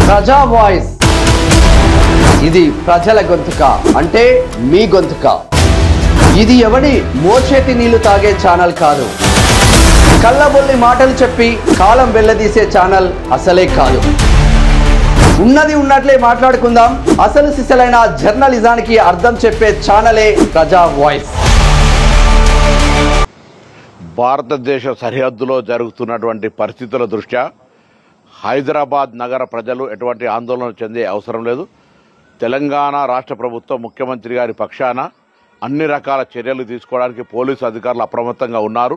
ప్రజా వాయిస్ ఇది ప్రజల గొంతుక అంటే మీ గొంతుక. ఇది ఎవడి మోచేతి నీళ్లు తాగే ఛానల్ కాదు. కళ్ళబొల్లి మాటలు చెప్పి కాలం వెళ్లదీసే ఛానల్ అసలే కాదు. ఉన్నది ఉన్నట్లే మాట్లాడుకుందాం. అసలు సిసలైన జర్నలిజానికి అర్థం చెప్పే ఛానలే ప్రజా వాయిస్. భారతదేశ సరిహద్దులో జరుగుతున్నటువంటి పరిస్థితుల దృష్ట్యా హైదరాబాద్ నగర ప్రజలు ఎటువంటి ఆందోళన చెందే అవసరం లేదు. తెలంగాణ రాష్ట్ర ప్రభుత్వం ముఖ్యమంత్రి గారి పక్షాన అన్ని రకాల చర్యలు తీసుకోవడానికి పోలీసు అధికారులు అప్రమత్తంగా ఉన్నారు.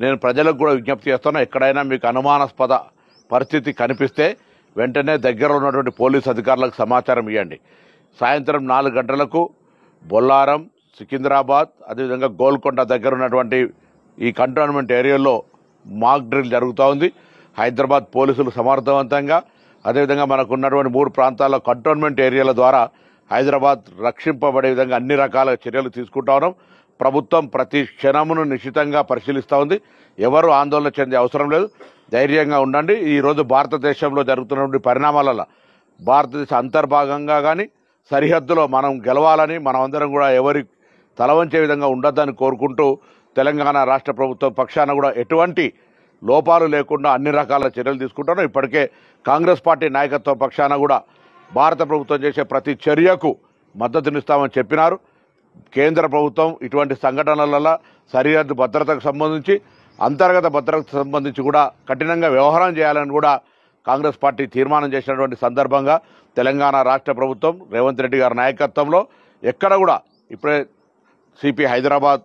నేను ప్రజలకు కూడా విజ్ఞప్తి చేస్తున్నా, ఎక్కడైనా మీకు అనుమానాస్పద పరిస్థితి కనిపిస్తే వెంటనే దగ్గరలో ఉన్నటువంటి పోలీసు అధికారులకు సమాచారం ఇవ్వండి. సాయంత్రం 4 గంటలకు బొల్లారం, సికింద్రాబాద్, అదేవిధంగా గోల్కొండ దగ్గర ఉన్నటువంటి ఈ కంటోన్మెంట్ ఏరియాలో మాక్ డ్రిల్ జరుగుతూ ఉంది. హైదరాబాద్ పోలీసులు సమర్థవంతంగా, అదేవిధంగా మనకు ఉన్నటువంటి 3 ప్రాంతాల్లో కంటోన్మెంట్ ఏరియాల ద్వారా హైదరాబాద్ రక్షింపబడే విధంగా అన్ని రకాల చర్యలు తీసుకుంటా ఉన్నాం. ప్రభుత్వం ప్రతి క్షణమును నిశ్చితంగా పరిశీలిస్తూ ఉంది. ఎవరు ఆందోళన చెందే అవసరం లేదు, ధైర్యంగా ఉండండి. ఈరోజు భారతదేశంలో జరుగుతున్నటువంటి పరిణామాలలో భారతదేశ అంతర్భాగంగా కానీ సరిహద్దులో మనం గెలవాలని, మనమందరం కూడా ఎవరి తలవంచే విధంగా ఉండొద్దని కోరుకుంటూ తెలంగాణ రాష్ట్ర ప్రభుత్వం పక్షాన కూడా ఎటువంటి లోపాలు లేకుండా అన్ని రకాల చర్యలు తీసుకుంటాను. ఇప్పటికే కాంగ్రెస్ పార్టీ నాయకత్వం పక్షాన కూడా భారత ప్రభుత్వం చేసే ప్రతి చర్యకు మద్దతునిస్తామని చెప్పినారు. కేంద్ర ప్రభుత్వం ఇటువంటి సంఘటనలలో సరిహద్దు భద్రతకు సంబంధించి, అంతర్గత భద్రతకు సంబంధించి కూడా కఠినంగా వ్యవహారం చేయాలని కూడా కాంగ్రెస్ పార్టీ తీర్మానం చేసినటువంటి సందర్భంగా తెలంగాణ రాష్ట్ర ప్రభుత్వం రేవంత్ రెడ్డి గారి నాయకత్వంలో ఎక్కడ కూడా ఇప్పుడే సిపి హైదరాబాద్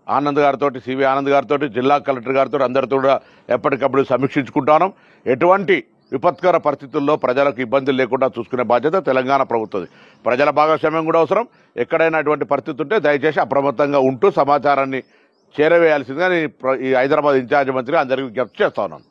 ఆనంద్ గారితో, సివి ఆనంద్ గారితో, జిల్లా కలెక్టర్ గారితో అందరితో కూడా ఎప్పటికప్పుడు సమీక్షించుకుంటాను. ఎటువంటి విపత్కర పరిస్థితుల్లో ప్రజలకు ఇబ్బందులు లేకుండా చూసుకునే బాధ్యత తెలంగాణ ప్రభుత్వం. ప్రజల భాగస్వామ్యం కూడా అవసరం. ఎక్కడైనా అటువంటి పరిస్థితి ఉంటే దయచేసి అప్రమత్తంగా ఉంటూ సమాచారాన్ని చేరవేయాల్సిందిగా నేను ఈ హైదరాబాద్ ఇన్ఛార్జ్ మంత్రిగా అందరికీ విజ్ఞప్తి చేస్తా ఉన్నాను.